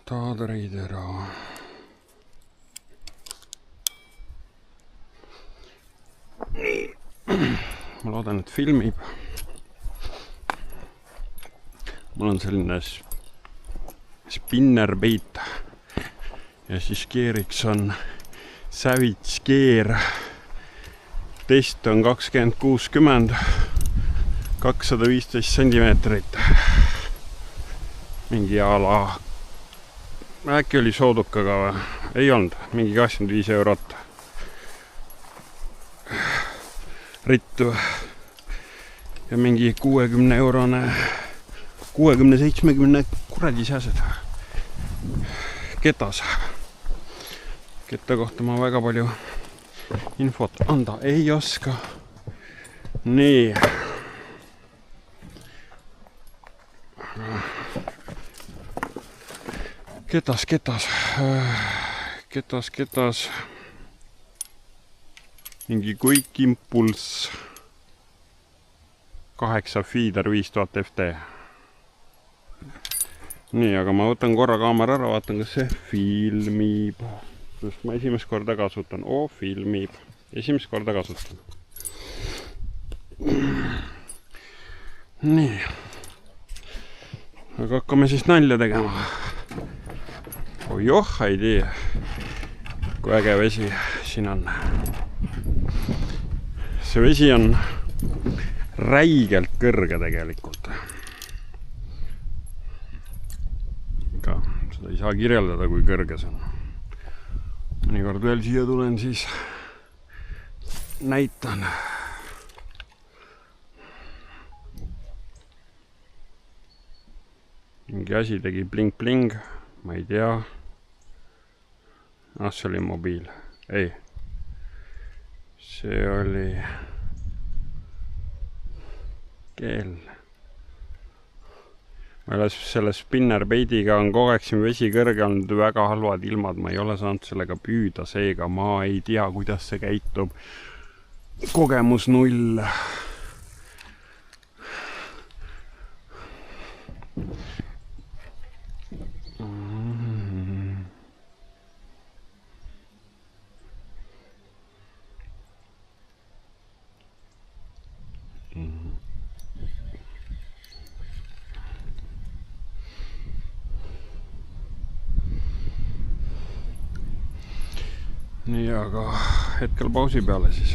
Taadreidera. Nii. Ma loodan, et filmib. Mul on selline spinnerbait ja siis keeriks on Savage Gear. Test on 2060, 215 sentimeetrit. Mingi ala, äkki oli soodukaga või? Ei olnud, mingi 25 eurot. Rittu ja mingi 60 eurone 60-70 kuradi sääsed ketas. Ketta kohta ma väga palju infot anda ei oska. Nii. Ketas. Mingi Quick Impulse 8 feeder 5000 FT. Nii, aga ma võtan korra kaamera ära, vaatan, kas see filmib. Sest ma esimest korda kasutan. Filmib. Esimest korda kasutan. Nii. Aga hakkame siis nalja tegema. Joh, ei tea. Kui äge vesi siin on. See vesi on räigelt kõrge tegelikult. Ka seda ei saa kirjeldada, kui kõrge see on. Mõnikord veel siia tulen, siis näitan. Mingi asi tegi bling-bling, ma ei tea. See oli mobiil. Ei. See oli keel. Ma selle spinnerbaidiga on kogu aeg siin vesi kõrge olnud, väga halvad ilmad, ma ei ole saanud sellega püüda, seega ma ei tea, kuidas see käitub. Kogemus 0. Nii, aga hetkel pausi peale siis.